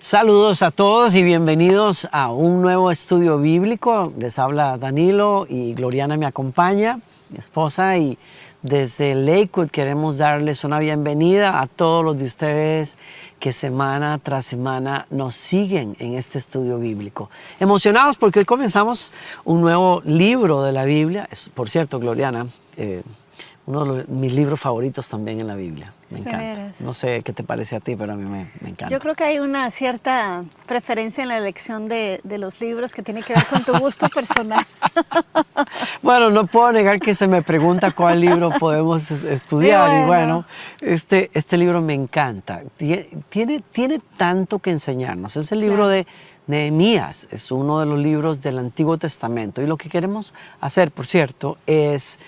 Saludos a todos y bienvenidos a un nuevo estudio bíblico. Les habla Danilo y Gloriana me acompaña, mi esposa, y desde Lakewood queremos darles una bienvenida a todos los de ustedes que semana tras semana nos siguen en este estudio bíblico. Emocionados porque hoy comenzamos un nuevo libro de la Biblia. Por cierto, Gloriana, uno de mis libros favoritos también en la Biblia. Me encanta. No sé qué te parece a ti, pero a mí me encanta. Yo creo que hay una cierta preferencia en la elección de los libros que tiene que ver con tu gusto personal. Bueno, no puedo negar que se me pregunta cuál libro podemos estudiar. Y bueno, este libro me encanta. Tiene tanto que enseñarnos. Es el libro de Nehemías. Es uno de los libros del Antiguo Testamento. Y lo que queremos hacer, por cierto, es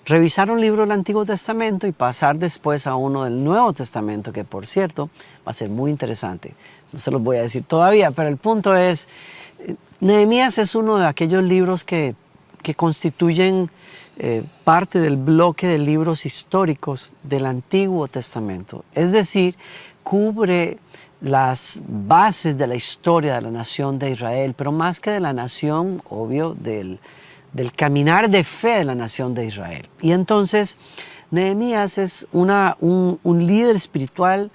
revisar un libro del Antiguo Testamento y pasar después a uno del Nuevo Testamento, que por cierto va a ser muy interesante. No se los voy a decir todavía, pero el punto es, Nehemías es uno de aquellos libros que constituyen parte del bloque de libros históricos del Antiguo Testamento. Es decir, cubre las bases de la historia de la nación de Israel, pero más que de la nación, obvio, del caminar de fe de la nación de Israel. Y entonces, Nehemías es un líder espiritual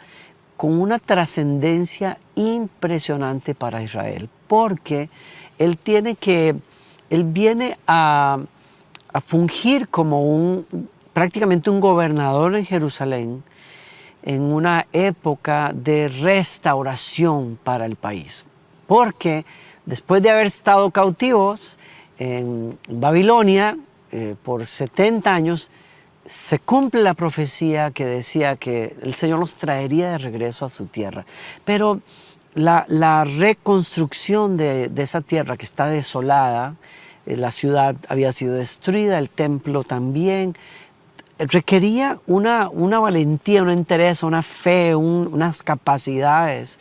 con una trascendencia impresionante para Israel, porque él viene a fungir como prácticamente un gobernador en Jerusalén en una época de restauración para el país. Porque después de haber estado cautivos en Babilonia por 70 años, se cumple la profecía que decía que el Señor los traería de regreso a su tierra. Pero la reconstrucción de esa tierra que está desolada, la ciudad había sido destruida, el templo también, requería una valentía, una entereza, una fe, unas capacidades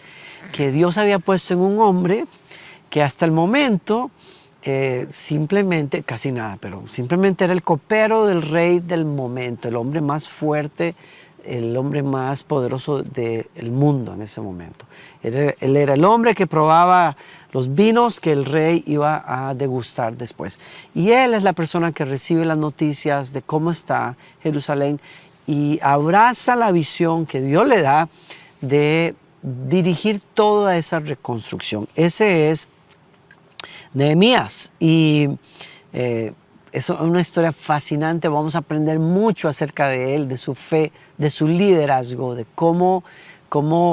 que Dios había puesto en un hombre que hasta el momento simplemente, casi nada, pero simplemente era el copero del rey del momento, el hombre más fuerte, el hombre más poderoso del mundo en ese momento. Él era el hombre que probaba los vinos que el rey iba a degustar después. Y él es la persona que recibe las noticias de cómo está Jerusalén y abraza la visión que Dios le da de dirigir toda esa reconstrucción. Ese es Nehemías, y es una historia fascinante. Vamos a aprender mucho acerca de él, de su fe, de su liderazgo, de cómo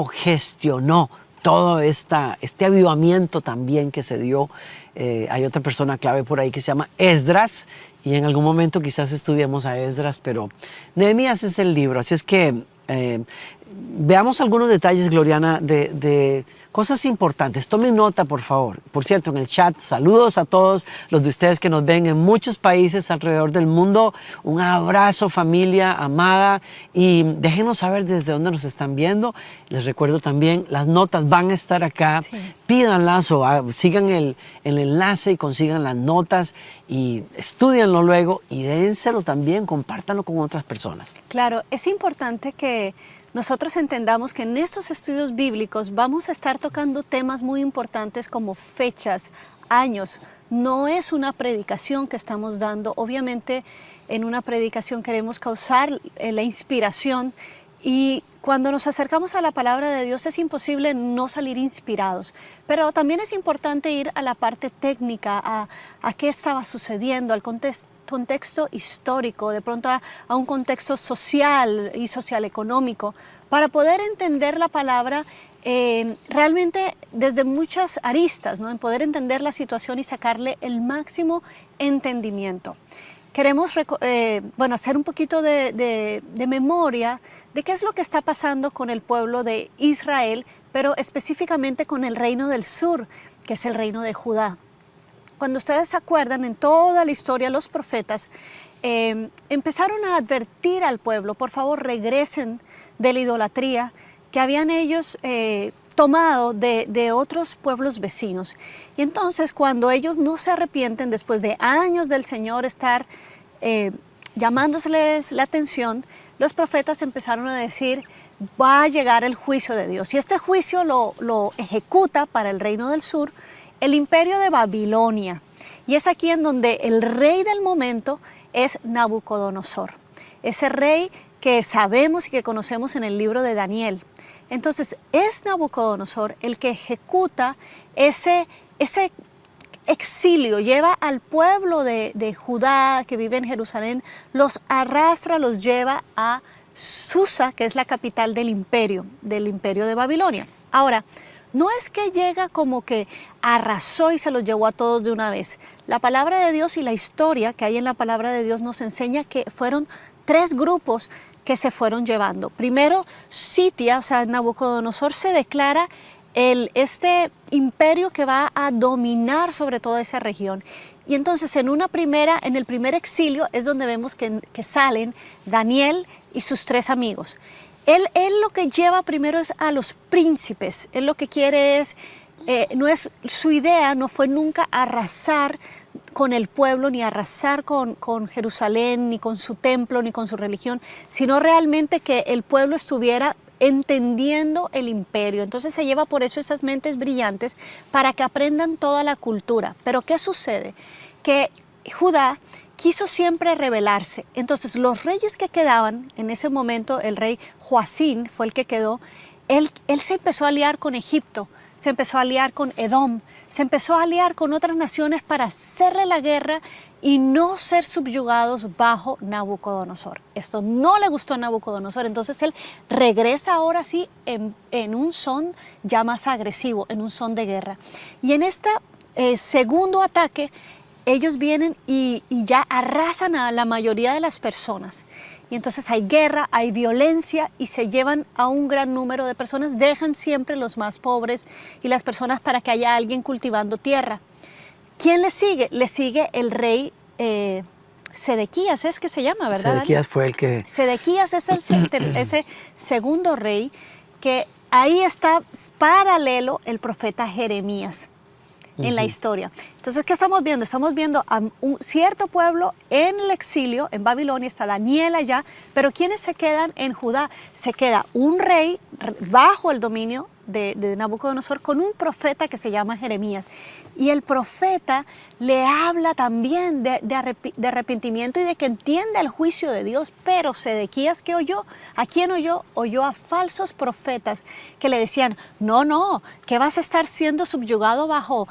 gestionó todo este avivamiento también que se dio. Hay otra persona clave por ahí que se llama Esdras, y en algún momento quizás estudiemos a Esdras, pero Nehemías es el libro. Así es que veamos algunos detalles, Gloriana, de cosas importantes. Tomen nota, por favor. Por cierto, en el chat, saludos a todos los de ustedes que nos ven en muchos países alrededor del mundo. Un abrazo, familia amada, y déjenos saber desde dónde nos están viendo. Les recuerdo también, las notas van a estar acá. Sí. Pídanlas o sigan el enlace y consigan las notas y estudianlo luego y dénselo también, compártanlo con otras personas. Claro, es importante que nosotros entendamos que en estos estudios bíblicos vamos a estar tocando temas muy importantes como fechas, años. No es una predicación que estamos dando. Obviamente en una predicación queremos causar la inspiración, y cuando nos acercamos a la palabra de Dios es imposible no salir inspirados. Pero también es importante ir a la parte técnica, a qué estaba sucediendo, al contexto histórico, de pronto a un contexto social y social económico, para poder entender la palabra realmente desde muchas aristas, ¿no? En poder entender la situación y sacarle el máximo entendimiento. Queremos hacer un poquito de memoria de qué es lo que está pasando con el pueblo de Israel, pero específicamente con el reino del sur, que es el reino de Judá. Cuando ustedes se acuerdan, en toda la historia los profetas empezaron a advertir al pueblo: por favor, regresen de la idolatría que habían ellos tomado de otros pueblos vecinos. Y entonces, cuando ellos no se arrepienten, después de años del Señor estar llamándoseles la atención, los profetas empezaron a decir: va a llegar el juicio de Dios. Y este juicio lo ejecuta para el reino del sur el imperio de Babilonia. Y es aquí en donde el rey del momento es Nabucodonosor. Ese rey que sabemos y que conocemos en el libro de Daniel. Entonces es Nabucodonosor el que ejecuta ese exilio, lleva al pueblo de Judá que vive en Jerusalén, los arrastra, los lleva a Susa, que es la capital del imperio de Babilonia. Ahora, no es que llega como que arrasó y se los llevó a todos de una vez. La palabra de Dios y la historia que hay en la palabra de Dios nos enseña que fueron 3 grupos que se fueron llevando. Primero, Sitia, o sea, Nabucodonosor se declara este imperio que va a dominar sobre toda esa región. Y entonces en el primer exilio es donde vemos que salen Daniel y sus 3 amigos. Él lo que lleva primero es a los príncipes. Él lo que quiere es, su idea no fue nunca arrasar con el pueblo, ni arrasar con Jerusalén, ni con su templo, ni con su religión, sino realmente que el pueblo estuviera entendiendo el imperio. Entonces se lleva por eso esas mentes brillantes para que aprendan toda la cultura. Pero ¿qué sucede? Que Judá quiso siempre rebelarse. Entonces los reyes que quedaban, en ese momento el rey Joacín fue el que quedó, él se empezó a aliar con Egipto, se empezó a aliar con Edom, se empezó a aliar con otras naciones para hacerle la guerra y no ser subyugados bajo Nabucodonosor. Esto no le gustó a Nabucodonosor, entonces él regresa ahora sí en un son ya más agresivo, en un son de guerra. Y en este segundo ataque, ellos vienen y ya arrasan a la mayoría de las personas. Y entonces hay guerra, hay violencia y se llevan a un gran número de personas, dejan siempre los más pobres y las personas para que haya alguien cultivando tierra. ¿Quién le sigue? Le sigue el rey Sedequías, es que se llama, ¿verdad? Sedequías fue el que... Sedequías es ese segundo rey que ahí está paralelo el profeta Jeremías en la historia. Entonces, ¿qué estamos viendo? Estamos viendo a un cierto pueblo en el exilio, en Babilonia, está Daniel allá, pero ¿quiénes se quedan en Judá? Se queda un rey bajo el dominio de Nabucodonosor con un profeta que se llama Jeremías. Y el profeta le habla también de arrepentimiento y de que entienda el juicio de Dios, pero Sedequías, ¿qué oyó? ¿A quién oyó? Oyó a falsos profetas que le decían, no, que vas a estar siendo subyugado bajo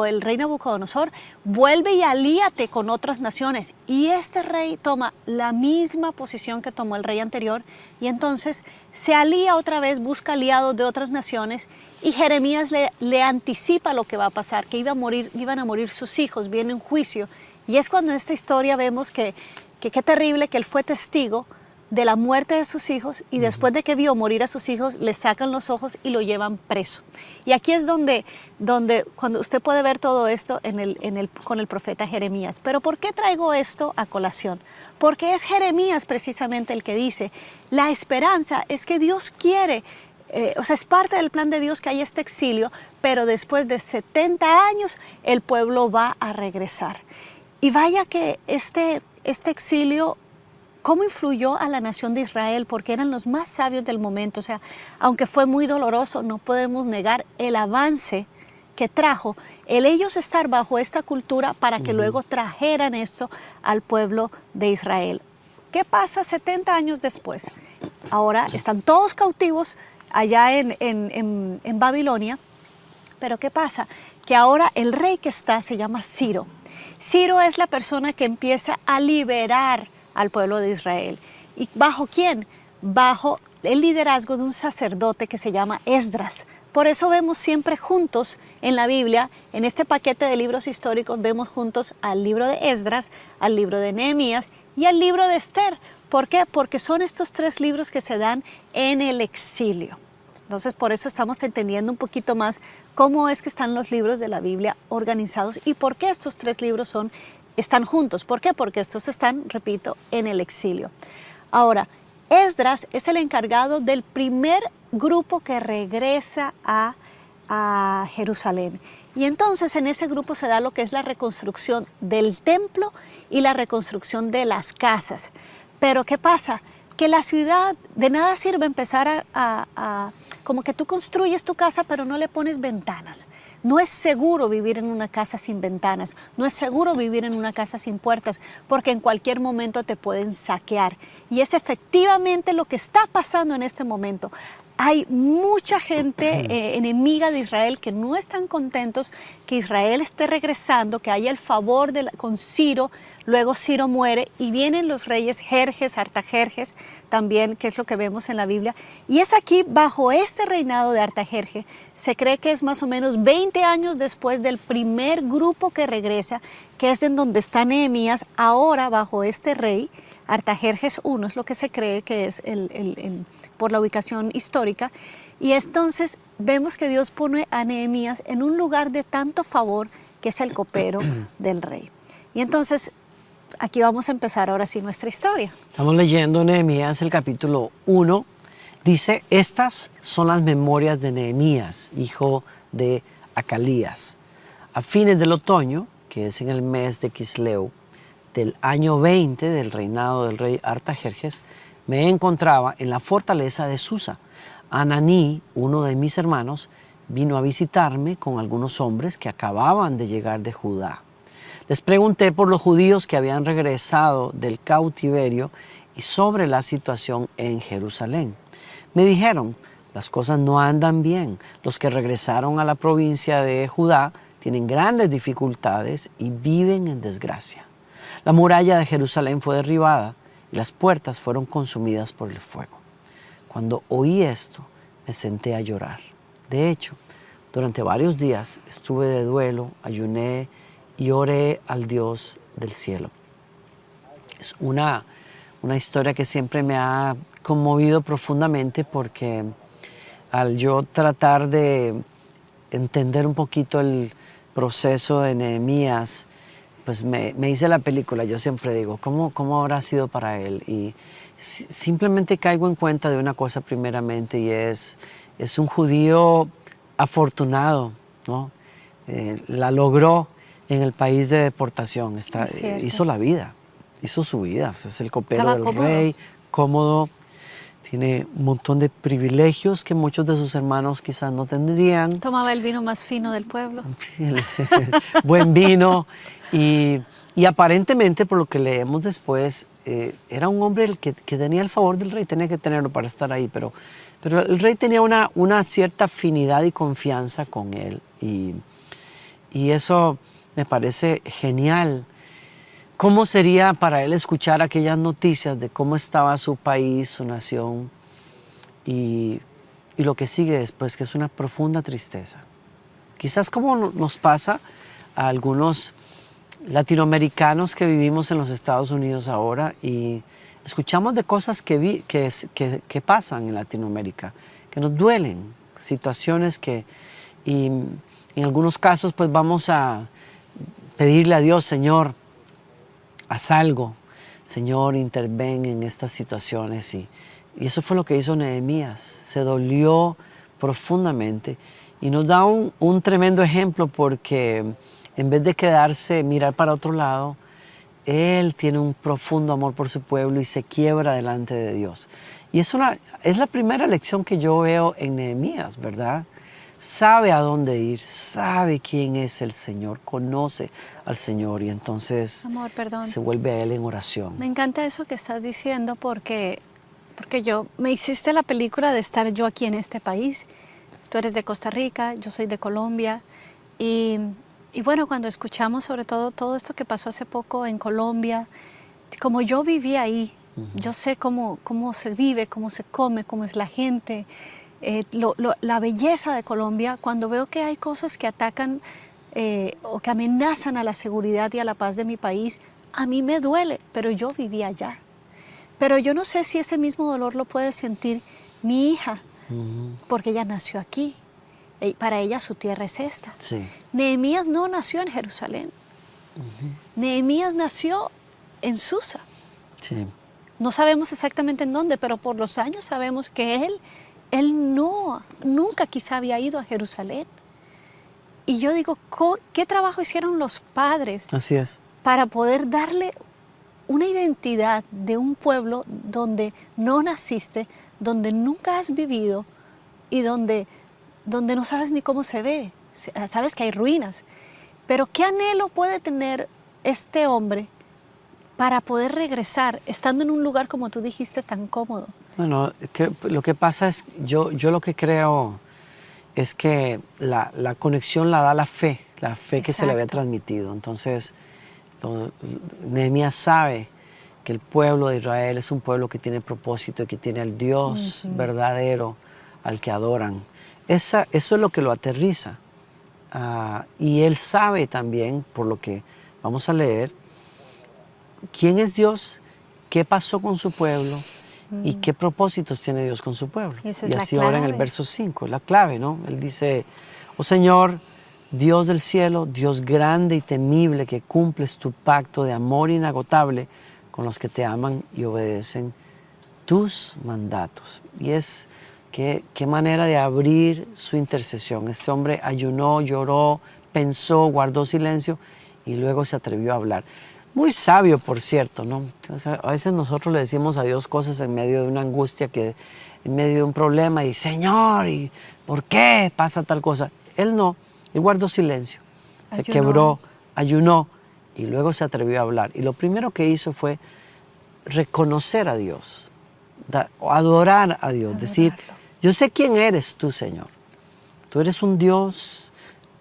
el rey Nabucodonosor, vuelve y alíate con otras naciones. Y este rey toma la misma posición que tomó el rey anterior y entonces se alía otra vez, busca aliados de otras naciones y Jeremías le anticipa lo que va a pasar, que iban a morir sus hijos, viene un juicio. Y es cuando en esta historia vemos que qué terrible que él fue testigo de la muerte de sus hijos y después de que vio morir a sus hijos, le sacan los ojos y lo llevan preso. Y aquí es donde cuando usted puede ver todo esto con el profeta Jeremías. Pero ¿por qué traigo esto a colación? Porque es Jeremías precisamente el que dice, la esperanza es que Dios quiere, es parte del plan de Dios que hay este exilio, pero después de 70 años el pueblo va a regresar. Y vaya que este exilio, ¿cómo influyó a la nación de Israel? Porque eran los más sabios del momento. O sea, aunque fue muy doloroso, no podemos negar el avance que trajo el ellos estar bajo esta cultura para que luego trajeran esto al pueblo de Israel. ¿Qué pasa 70 años después? Ahora están todos cautivos allá en Babilonia, pero ¿qué pasa? Que ahora el rey que está se llama Ciro. Ciro es la persona que empieza a liberar al pueblo de Israel. ¿Y bajo quién? Bajo el liderazgo de un sacerdote que se llama Esdras. Por eso vemos siempre juntos en la Biblia, en este paquete de libros históricos, vemos juntos al libro de Esdras, al libro de Nehemías y al libro de Esther. ¿Por qué? Porque son estos 3 libros que se dan en el exilio. Entonces, por eso estamos entendiendo un poquito más cómo es que están los libros de la Biblia organizados y por qué estos 3 libros están juntos. ¿Por qué? Porque estos están, repito, en el exilio. Ahora, Esdras es el encargado del primer grupo que regresa a Jerusalén. Y entonces en ese grupo se da lo que es la reconstrucción del templo y la reconstrucción de las casas. Pero ¿qué pasa? que la ciudad de nada sirve empezar como que tú construyes tu casa pero no le pones ventanas. No es seguro vivir en una casa sin ventanas, no es seguro vivir en una casa sin puertas, porque en cualquier momento te pueden saquear. Y es efectivamente lo que está pasando en este momento. Hay mucha gente enemiga de Israel que no están contentos que Israel esté regresando, que haya el favor con Ciro. Luego Ciro muere y vienen los reyes Jerjes, Artajerjes, también, que es lo que vemos en la Biblia. Y es aquí, bajo este reinado de Artajerjes, se cree que es más o menos 20 años después del primer grupo que regresa, que es en donde está Nehemías, ahora bajo este rey. Artajerjes I es lo que se cree que es por la ubicación histórica. Y entonces vemos que Dios pone a Nehemías en un lugar de tanto favor, que es el copero del rey. Y entonces aquí vamos a empezar ahora sí nuestra historia. Estamos leyendo Nehemías, el capítulo 1. Dice, estas son las memorias de Nehemías, hijo de Acalías. A fines del otoño, que es en el mes de Quisleu, del año 20 del reinado del rey Artajerjes, me encontraba en la fortaleza de Susa. Ananí, uno de mis hermanos, vino a visitarme con algunos hombres que acababan de llegar de Judá. Les pregunté por los judíos que habían regresado del cautiverio y sobre la situación en Jerusalén. Me dijeron, las cosas no andan bien. Los que regresaron a la provincia de Judá tienen grandes dificultades y viven en desgracia. La muralla de Jerusalén fue derribada y las puertas fueron consumidas por el fuego. Cuando oí esto, me senté a llorar. De hecho, durante varios días estuve de duelo, ayuné y oré al Dios del cielo. Es una historia que siempre me ha conmovido profundamente porque al yo tratar de entender un poquito el proceso de Nehemías, pues me hice la película. Yo siempre digo, ¿cómo habrá sido para él? Y simplemente caigo en cuenta de una cosa primeramente, y es un judío afortunado, ¿no? La logró en el país de deportación. Hizo la vida, hizo su vida. O sea, es el copero del rey, cómodo. Tiene un montón de privilegios que muchos de sus hermanos quizás no tendrían. Tomaba el vino más fino del pueblo. Buen vino. Y aparentemente, por lo que leemos después, era un hombre el que tenía el favor del rey, tenía que tenerlo para estar ahí. Pero el rey tenía una cierta afinidad y confianza con él. Y eso me parece genial. ¿Cómo sería para él escuchar aquellas noticias de cómo estaba su país, su nación y lo que sigue después, que es una profunda tristeza? Quizás como nos pasa a algunos latinoamericanos que vivimos en los Estados Unidos ahora y escuchamos de cosas que pasan en Latinoamérica, que nos duelen, situaciones y en algunos casos pues vamos a pedirle a Dios, Señor, haz algo, Señor, interven en estas situaciones. Y eso fue lo que hizo Nehemías, se dolió profundamente y nos da un tremendo ejemplo porque en vez de quedarse, mirar para otro lado, él tiene un profundo amor por su pueblo y se quiebra delante de Dios. Y es la primera lección que yo veo en Nehemías, ¿verdad? Sabe a dónde ir, sabe quién es el Señor, conoce al Señor y entonces se vuelve a Él en oración. Me encanta eso que estás diciendo porque me hiciste la película de estar yo aquí en este país. Tú eres de Costa Rica, yo soy de Colombia y bueno, cuando escuchamos sobre todo esto que pasó hace poco en Colombia, como yo viví ahí, yo sé cómo se vive, cómo se come, cómo es la gente. La belleza de Colombia, cuando veo que hay cosas que atacan o que amenazan a la seguridad y a la paz de mi país, a mí me duele, pero yo viví allá. Pero yo no sé si ese mismo dolor lo puede sentir mi hija, porque ella nació aquí. Para ella su tierra es esta. Sí. Nehemías no nació en Jerusalén. Nehemías nació en Susa. Sí. No sabemos exactamente en dónde, pero por los años sabemos que él nunca quizá había ido a Jerusalén. Y yo digo, ¿qué trabajo hicieron los padres? Así es. Para poder darle una identidad de un pueblo donde no naciste, donde nunca has vivido y donde no sabes ni cómo se ve. Sabes que hay ruinas. Pero ¿qué anhelo puede tener este hombre para poder regresar, estando en un lugar, como tú dijiste, tan cómodo? Bueno, lo que pasa es, yo lo que creo es que la conexión la da la fe que se le había Exacto. transmitido. Entonces, Nehemías sabe que el pueblo de Israel es un pueblo que tiene propósito y que tiene al Dios verdadero al que adoran. Eso es lo que lo aterriza. Y él sabe también, por lo que vamos a leer, quién es Dios, qué pasó con su pueblo y qué propósitos tiene Dios con su pueblo. Esa Y es la así ahora en el clave. verso 5, la clave, ¿no? Él dice, oh Señor, Dios del cielo, Dios grande y temible, que cumples tu pacto de amor inagotable con los que te aman y obedecen tus mandatos. Y es qué manera de abrir su intercesión. Este hombre ayunó, lloró, pensó, guardó silencio y luego se atrevió a hablar. Muy sabio, por cierto, ¿no? O sea, a veces nosotros le decimos a Dios cosas en medio de una angustia, en medio de un problema, y Señor, ¿y por qué pasa tal cosa? Él no, él guardó silencio, se Ayunó. quebró, ayunó y luego se atrevió a hablar. Y lo primero que hizo fue reconocer a Dios, adorar a Dios, decir, Adorarlo. yo sé quién eres tú, Señor. Tú eres un Dios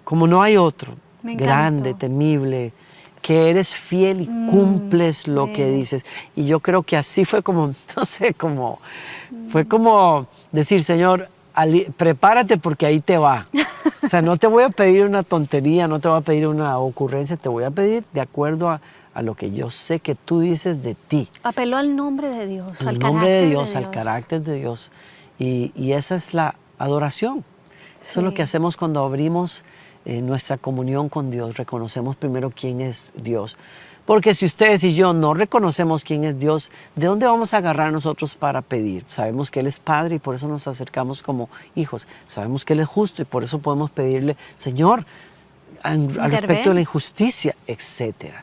como no hay otro, Me grande, encantó. temible, que eres fiel y cumples lo que Bello. dices. Y yo creo que así fue como, no sé, fue como decir, Señor, prepárate porque ahí te va. O sea, no te voy a pedir una tontería, no te voy a pedir una ocurrencia, te voy a pedir de acuerdo a lo que yo sé que tú dices de ti. Apeló al nombre de Dios, al El nombre de carácter de Dios, al Dios. carácter de Dios. Y esa es la adoración. Eso es lo que Sí. hacemos cuando abrimos nuestra comunión con Dios. Reconocemos primero quién es Dios. Porque si ustedes y yo no reconocemos quién es Dios, ¿de dónde vamos a agarrar nosotros para pedir? Sabemos que Él es Padre y por eso nos acercamos como hijos. Sabemos que Él es justo y por eso podemos pedirle, Señor, al respecto de la Interven. injusticia, etcétera.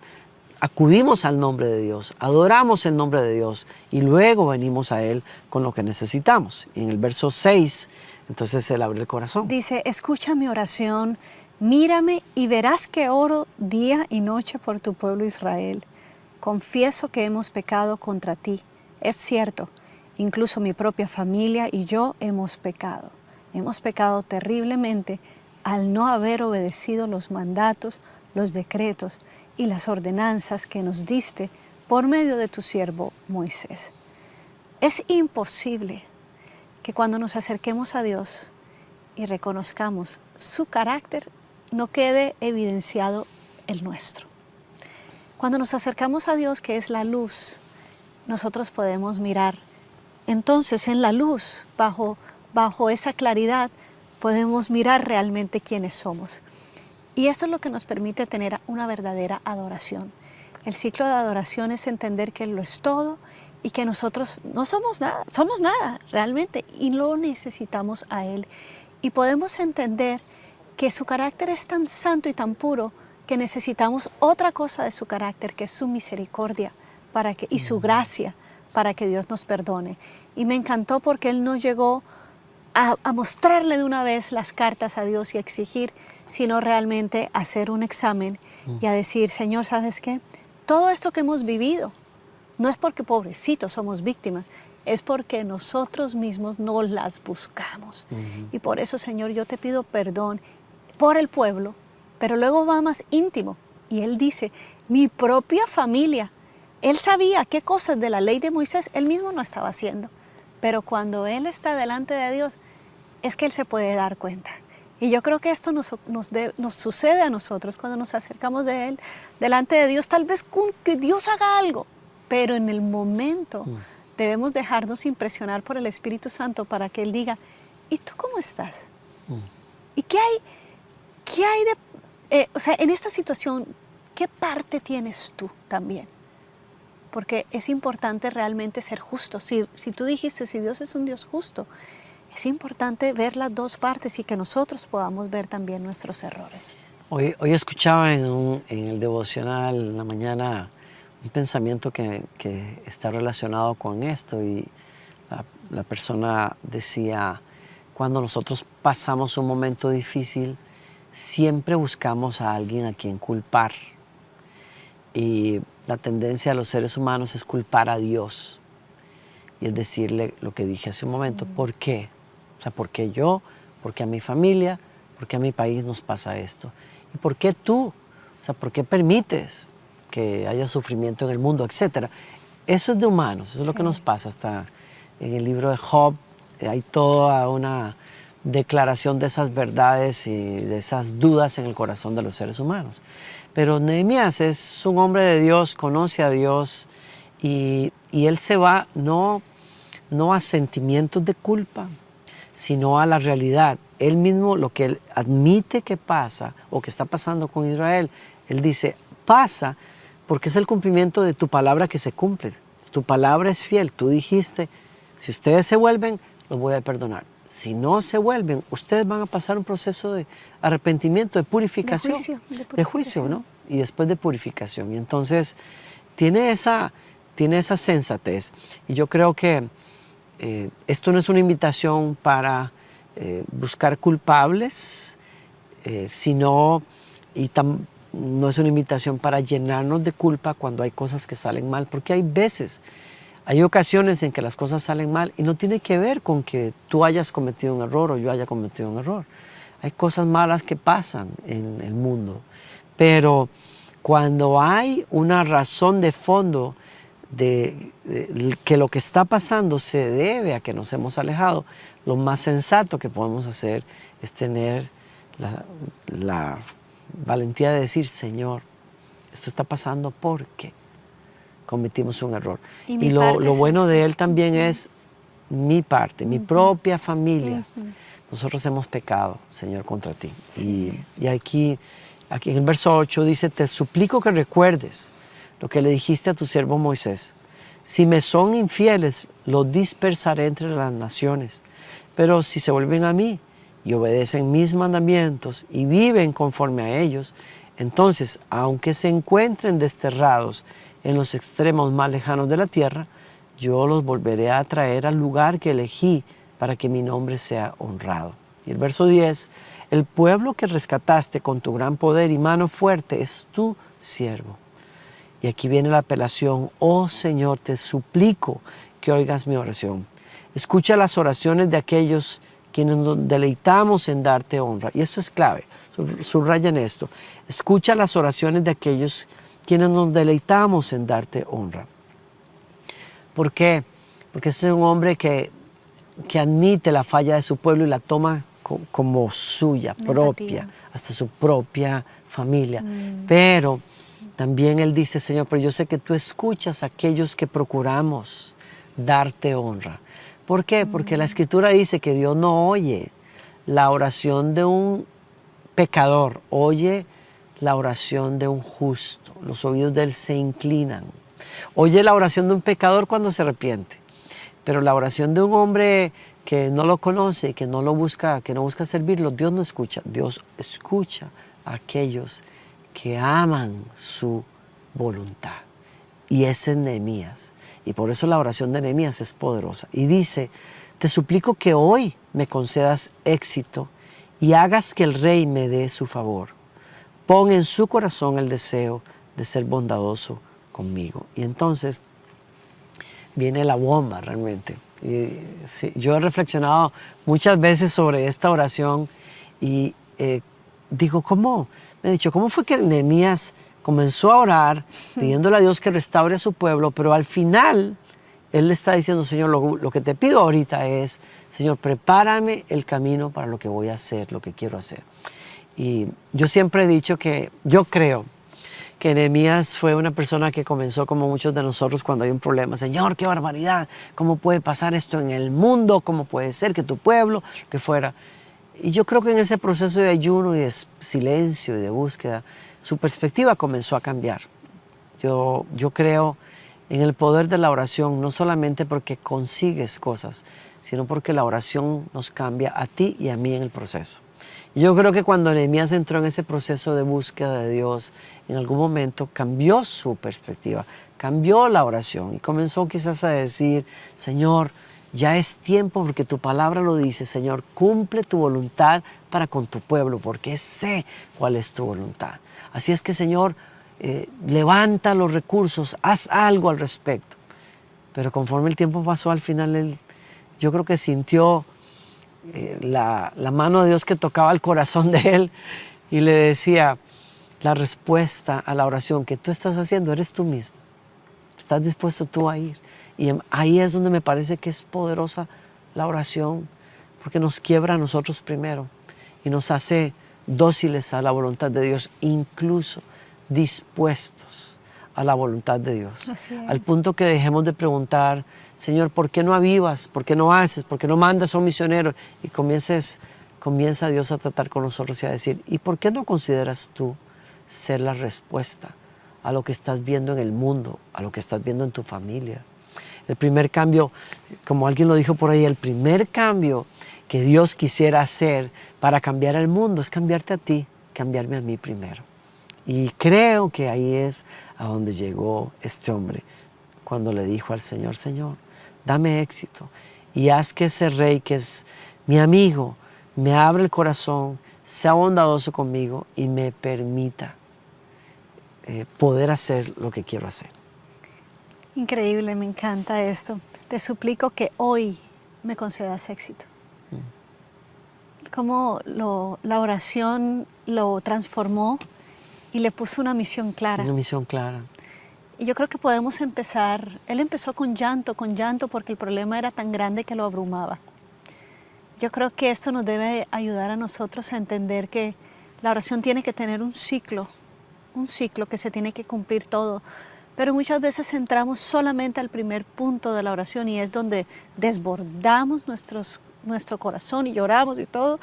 Acudimos al nombre de Dios, adoramos el nombre de Dios y luego venimos a Él con lo que necesitamos. Y en el verso 6, entonces Él abre el corazón. Dice, escucha mi oración, mírame y verás que oro día y noche por tu pueblo Israel. Confieso que hemos pecado contra ti. Es cierto, incluso mi propia familia y yo hemos pecado. Hemos pecado terriblemente al no haber obedecido los mandatos, los decretos y las ordenanzas que nos diste por medio de tu siervo Moisés. Es imposible que cuando nos acerquemos a Dios y reconozcamos su carácter, no quede evidenciado el nuestro. Cuando nos acercamos a Dios, que es la luz, nosotros podemos mirar. Entonces, en la luz, bajo esa claridad, podemos mirar realmente quiénes somos. Y esto es lo que nos permite tener una verdadera adoración. El ciclo de adoración es entender que Él lo es todo y que nosotros no somos nada realmente, y lo necesitamos a Él. Y podemos entender que su carácter es tan santo y tan puro que necesitamos otra cosa de su carácter, que es su misericordia y su gracia para que Dios nos perdone. Y me encantó porque Él no llegó a mostrarle de una vez las cartas a Dios y a exigir, sino realmente a hacer un examen y a decir, Señor, ¿sabes qué? Todo esto que hemos vivido no es porque pobrecitos somos víctimas, es porque nosotros mismos no las buscamos. Y por eso, Señor, yo te pido perdón por el pueblo, pero luego va más íntimo. Y Él dice, mi propia familia. Él sabía qué cosas de la ley de Moisés Él mismo no estaba haciendo. Pero cuando Él está delante de Dios, es que Él se puede dar cuenta. Y yo creo que esto nos sucede a nosotros cuando nos acercamos de Él, delante de Dios, tal vez con que Dios haga algo, pero en el momento debemos dejarnos impresionar por el Espíritu Santo para que Él diga, ¿y tú cómo estás? ¿Y qué hay o sea, en esta situación, qué parte tienes tú también? Porque es importante realmente ser justo. Si tú dijiste, si Dios es un Dios justo, es importante ver las dos partes y que nosotros podamos ver también nuestros errores. Hoy escuchaba en el devocional en la mañana un pensamiento que está relacionado con esto y la persona decía, cuando nosotros pasamos un momento difícil, siempre buscamos a alguien a quien culpar. Y la tendencia de los seres humanos es culpar a Dios. Y es decirle lo que dije hace un momento, ¿por qué? O sea, ¿por qué yo? ¿Por qué a mi familia? ¿Por qué a mi país nos pasa esto? ¿Y por qué tú? O sea, ¿por qué permites que haya sufrimiento en el mundo, etcétera? Eso es de humanos, eso es lo que nos pasa. Hasta en el libro de Job hay toda una declaración de esas verdades y de esas dudas en el corazón de los seres humanos. Pero Nehemías es un hombre de Dios, conoce a Dios y él se va no a sentimientos de culpa, sino a la realidad. Él mismo, lo que él admite que pasa o que está pasando con Israel, él dice, pasa porque es el cumplimiento de tu palabra que se cumple. Tu palabra es fiel, tú dijiste, si ustedes se vuelven, los voy a perdonar. Si no se vuelven, ustedes van a pasar un proceso de arrepentimiento, de purificación. De juicio, ¿no? Y después de purificación. Y entonces tiene esa sensatez. Y yo creo que esto no es una invitación para buscar culpables, sino, no es una invitación para llenarnos de culpa cuando hay cosas que salen mal, porque hay ocasiones en que las cosas salen mal y no tiene que ver con que tú hayas cometido un error o yo haya cometido un error. Hay cosas malas que pasan en el mundo, pero cuando hay una razón de fondo de que lo que está pasando se debe a que nos hemos alejado, lo más sensato que podemos hacer es tener la valentía de decir, Señor, esto está pasando porque cometimos un error. Y lo bueno de él también es mi parte, mi propia familia. Nosotros hemos pecado, Señor, contra ti. Sí. Y aquí en el verso 8 dice, te suplico que recuerdes lo que le dijiste a tu siervo Moisés. Si me son infieles, los dispersaré entre las naciones. Pero si se vuelven a mí y obedecen mis mandamientos y viven conforme a ellos, entonces, aunque se encuentren desterrados en los extremos más lejanos de la tierra, yo los volveré a traer al lugar que elegí para que mi nombre sea honrado. Y el verso 10, el pueblo que rescataste con tu gran poder y mano fuerte es tu siervo. Y aquí viene la apelación, oh Señor, te suplico que oigas mi oración. Escucha las oraciones de aquellos quienes nos deleitamos en darte honra. Y esto es clave, subrayen esto. Escucha las oraciones de aquellos quienes nos deleitamos en darte honra. ¿Por qué? Porque es un hombre que admite la falla de su pueblo y la toma como suya, propia, hasta su propia familia. Pero también él dice, Señor, pero yo sé que tú escuchas a aquellos que procuramos darte honra. ¿Por qué? Porque la Escritura dice que Dios no oye la oración de un pecador, oye la oración de un justo. Los oídos de él se inclinan. Oye la oración de un pecador cuando se arrepiente, pero la oración de un hombre que no lo conoce, que no busca servirlo, Dios no escucha. Dios escucha a aquellos que aman su voluntad. Y ese es Nehemías. Y por eso la oración de Nehemías es poderosa. Y dice, te suplico que hoy me concedas éxito y hagas que el rey me dé su favor. Pon en su corazón el deseo de ser bondadoso conmigo. Y entonces viene la bomba realmente. Y, sí, yo he reflexionado muchas veces sobre esta oración y digo, ¿cómo? Me he dicho, ¿cómo fue que Nehemías comenzó a orar pidiéndole a Dios que restaure a su pueblo, pero al final él le está diciendo, Señor, lo que te pido ahorita es, Señor, prepárame el camino para lo que voy a hacer, lo que quiero hacer? Y yo siempre he dicho que yo creo que Nehemías fue una persona que comenzó como muchos de nosotros cuando hay un problema. Señor, qué barbaridad, ¿cómo puede pasar esto en el mundo? ¿Cómo puede ser que tu pueblo, que fuera? Y yo creo que en ese proceso de ayuno y de silencio y de búsqueda, su perspectiva comenzó a cambiar. Yo creo en el poder de la oración, no solamente porque consigues cosas, sino porque la oración nos cambia a ti y a mí en el proceso. Yo creo que cuando Nehemías entró en ese proceso de búsqueda de Dios, en algún momento cambió su perspectiva, cambió la oración y comenzó quizás a decir, Señor, ya es tiempo porque tu palabra lo dice, Señor, cumple tu voluntad para con tu pueblo, porque sé cuál es tu voluntad. Así es que, Señor, levanta los recursos, haz algo al respecto. Pero conforme el tiempo pasó, al final yo creo que sintió la mano de Dios que tocaba el corazón de él y le decía, la respuesta a la oración que tú estás haciendo eres tú mismo. ¿Estás dispuesto tú a ir? Y ahí es donde me parece que es poderosa la oración, porque nos quiebra a nosotros primero y nos hace dóciles a la voluntad de Dios, incluso dispuestos a la voluntad de Dios. Así es. Al punto que dejemos de preguntar, Señor, ¿por qué no avivas? ¿Por qué no haces? ¿Por qué no mandas a un misionero? Y comienza Dios a tratar con nosotros y a decir, ¿y por qué no consideras tú ser la respuesta a lo que estás viendo en el mundo, a lo que estás viendo en tu familia? El primer cambio, como alguien lo dijo por ahí, el primer cambio que Dios quisiera hacer para cambiar el mundo es cambiarte a ti, cambiarme a mí primero. Y creo que ahí es a donde llegó este hombre cuando le dijo al Señor, Señor, dame éxito y haz que ese rey que es mi amigo me abra el corazón, sea bondadoso conmigo y me permita poder hacer lo que quiero hacer. Increíble, me encanta esto. Te suplico que hoy me concedas éxito. Cómo la oración lo transformó y le puso una misión clara. Una misión clara. Y yo creo que podemos empezar, él empezó con llanto porque el problema era tan grande que lo abrumaba. Yo creo que esto nos debe ayudar a nosotros a entender que la oración tiene que tener un ciclo que se tiene que cumplir todo. Pero muchas veces entramos solamente al primer punto de la oración y es donde desbordamos nuestro corazón y lloramos y todo,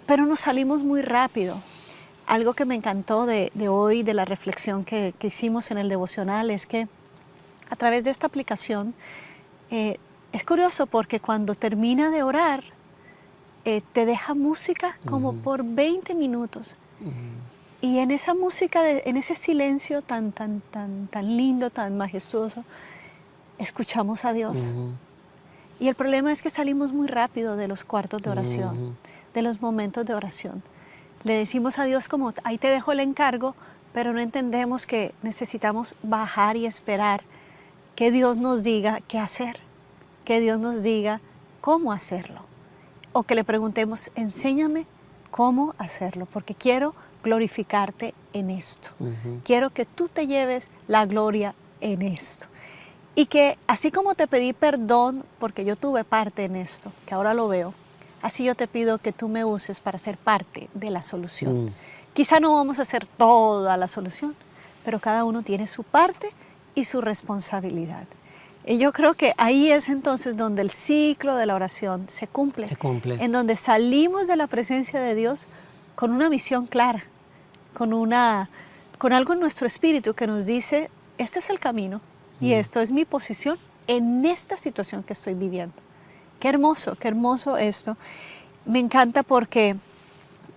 pero nos salimos muy rápido. Algo que me encantó de hoy, de la reflexión que hicimos en el devocional, es que a través de esta aplicación, es curioso porque cuando termina de orar, te deja música como por 20 minutos. Y en esa música, en ese silencio tan lindo, tan majestuoso, escuchamos a Dios. Y el problema es que salimos muy rápido de los cuartos de oración, de los momentos de oración. Le decimos a Dios como, ahí te dejo el encargo, pero no entendemos que necesitamos bajar y esperar que Dios nos diga qué hacer, que Dios nos diga cómo hacerlo. O que le preguntemos, enséñame cómo hacerlo, porque quiero glorificarte en esto. Quiero que tú te lleves la gloria en esto. Y que así como te pedí perdón, porque yo tuve parte en esto, que ahora lo veo, así yo te pido que tú me uses para ser parte de la solución. Quizá no vamos a hacer toda la solución, pero cada uno tiene su parte y su responsabilidad. Y yo creo que ahí es entonces donde el ciclo de la oración se cumple. En donde salimos de la presencia de Dios con una misión clara, con algo en nuestro espíritu que nos dice, este es el camino y esto es mi posición en esta situación que estoy viviendo. Qué hermoso esto. Me encanta porque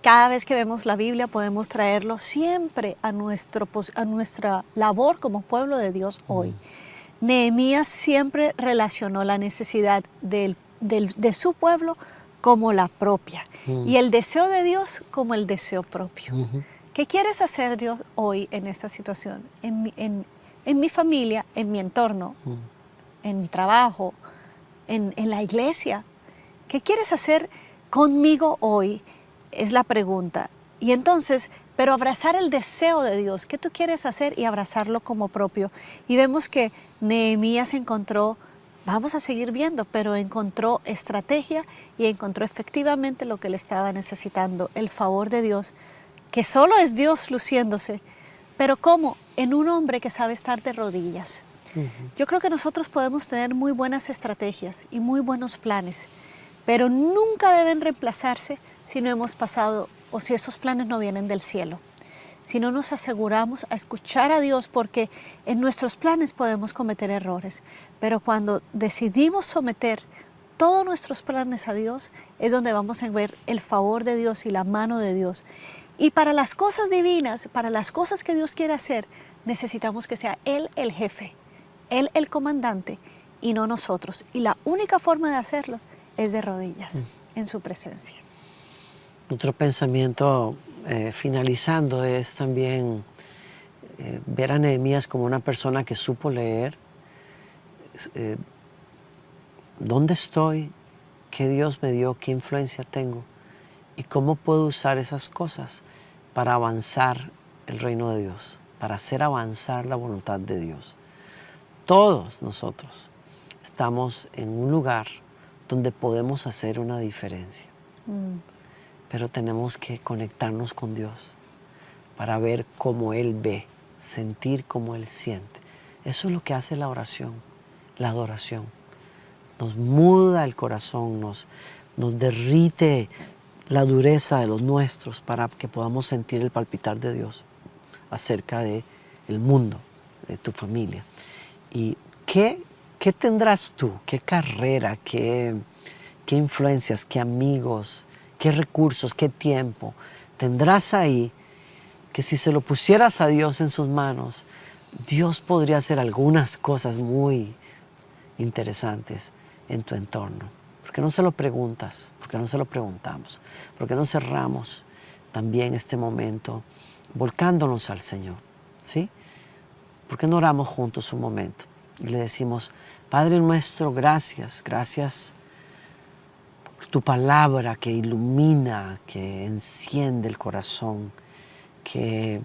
cada vez que vemos la Biblia podemos traerlo siempre a nuestra labor como pueblo de Dios hoy. Nehemías siempre relacionó la necesidad de su pueblo como la propia y el deseo de Dios como el deseo propio. ¿Qué quieres hacer, Dios, hoy en esta situación? En mi familia, en mi entorno, en mi trabajo, en la iglesia. ¿Qué quieres hacer conmigo hoy? Es la pregunta. Y entonces, pero abrazar el deseo de Dios, ¿qué tú quieres hacer? Y abrazarlo como propio. Y vemos que Nehemías encontró, vamos a seguir viendo, pero encontró estrategia y encontró efectivamente lo que le estaba necesitando, el favor de Dios, que solo es Dios luciéndose, pero ¿cómo? En un hombre que sabe estar de rodillas. Yo creo que nosotros podemos tener muy buenas estrategias y muy buenos planes, pero nunca deben reemplazarse si no hemos pasado o si esos planes no vienen del cielo. Si no nos aseguramos a escuchar a Dios, porque en nuestros planes podemos cometer errores, pero cuando decidimos someter todos nuestros planes a Dios, es donde vamos a ver el favor de Dios y la mano de Dios. Y para las cosas divinas, para las cosas que Dios quiere hacer, necesitamos que sea Él el jefe, Él el comandante y no nosotros. Y la única forma de hacerlo es de rodillas, en su presencia. Otro pensamiento finalizando es también ver a Nehemías como una persona que supo leer dónde estoy, qué Dios me dio, qué influencia tengo y cómo puedo usar esas cosas para avanzar el reino de Dios, para hacer avanzar la voluntad de Dios. Todos nosotros estamos en un lugar donde podemos hacer una diferencia, pero tenemos que conectarnos con Dios para ver cómo Él ve, sentir cómo Él siente. Eso es lo que hace la oración, la adoración. Nos muda el corazón, nos derrite la dureza de los nuestros para que podamos sentir el palpitar de Dios acerca del mundo, de tu familia. ¿Y qué tendrás tú? ¿Qué carrera? ¿Qué influencias? ¿Qué amigos? ¿Qué recursos? ¿Qué tiempo tendrás ahí que si se lo pusieras a Dios en sus manos, Dios podría hacer algunas cosas muy interesantes en tu entorno? ¿Por qué no se lo preguntas? ¿Por qué no se lo preguntamos? ¿Por qué no cerramos también este momento volcándonos al Señor? ¿Sí? ¿Por qué no oramos juntos un momento? Y le decimos, Padre nuestro, gracias, gracias por tu palabra que ilumina, que enciende el corazón, que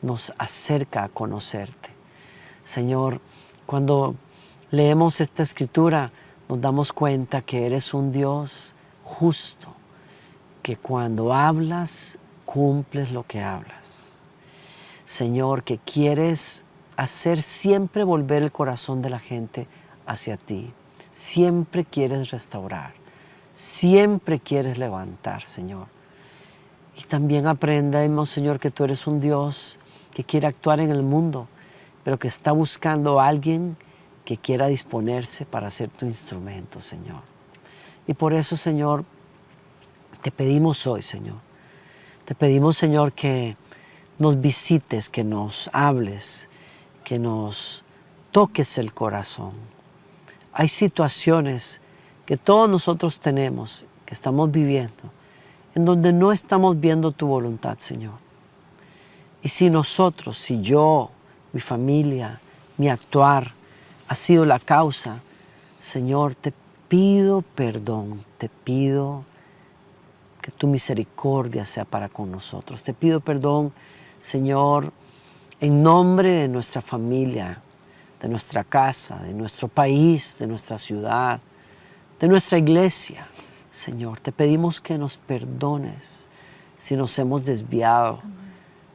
nos acerca a conocerte. Señor, cuando leemos esta escritura, nos damos cuenta que eres un Dios justo, que cuando hablas, cumples lo que hablas. Señor, que quieres hacer siempre volver el corazón de la gente hacia ti. Siempre quieres restaurar, siempre quieres levantar, Señor. Y también aprendemos, Señor, que tú eres un Dios que quiere actuar en el mundo, pero que está buscando a alguien que quiera disponerse para ser tu instrumento, Señor. Y por eso, Señor, te pedimos hoy, Señor. Te pedimos, Señor, que nos visites, que nos hables, que nos toques el corazón. Hay situaciones que todos nosotros tenemos, que estamos viviendo, en donde no estamos viendo tu voluntad, Señor. Y si nosotros, si yo, mi familia, mi actuar ha sido la causa, Señor, te pido perdón, te pido que tu misericordia sea para con nosotros. Te pido perdón, Señor, en nombre de nuestra familia, de nuestra casa, de nuestro país, de nuestra ciudad, de nuestra iglesia. Señor, te pedimos que nos perdones si nos hemos desviado,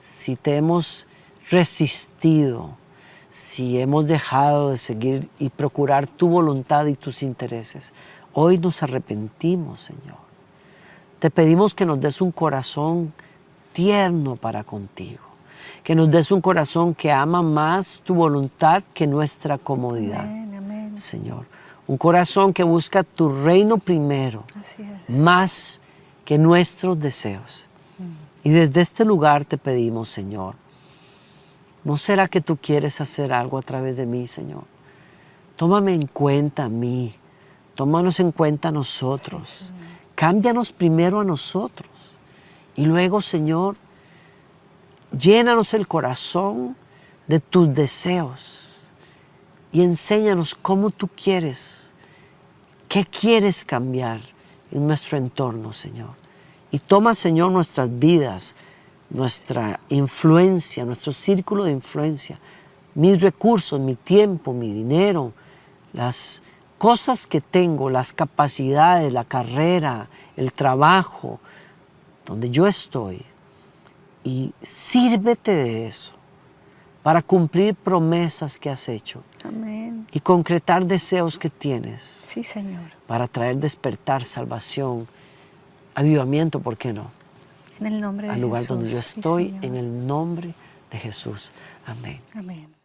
si te hemos resistido, si hemos dejado de seguir y procurar tu voluntad y tus intereses. Hoy nos arrepentimos, Señor. Te pedimos que nos des un corazón tierno para contigo, que nos des un corazón que ama más tu voluntad que nuestra comodidad. Amén, amén. Señor, un corazón que busca tu reino primero, Así es. más que nuestros deseos. Y desde este lugar te pedimos, Señor, ¿no será que tú quieres hacer algo a través de mí, Señor? Tómame en cuenta a mí, tómanos en cuenta a nosotros, Sí, cámbianos primero a nosotros y luego, Señor, llénanos el corazón de tus deseos y enséñanos cómo tú quieres, qué quieres cambiar en nuestro entorno, Señor. Y toma, Señor, nuestras vidas, nuestra influencia, nuestro círculo de influencia, mis recursos, mi tiempo, mi dinero, las cosas que tengo, las capacidades, la carrera, el trabajo, donde yo estoy. Y sírvete de eso para cumplir promesas que has hecho. Amén. Y concretar deseos que tienes. Sí, Señor. Para traer despertar, salvación, avivamiento, ¿por qué no? En el nombre de Al lugar Jesús. donde yo Sí, estoy, Señor. en el nombre de Jesús. Amén. Amén.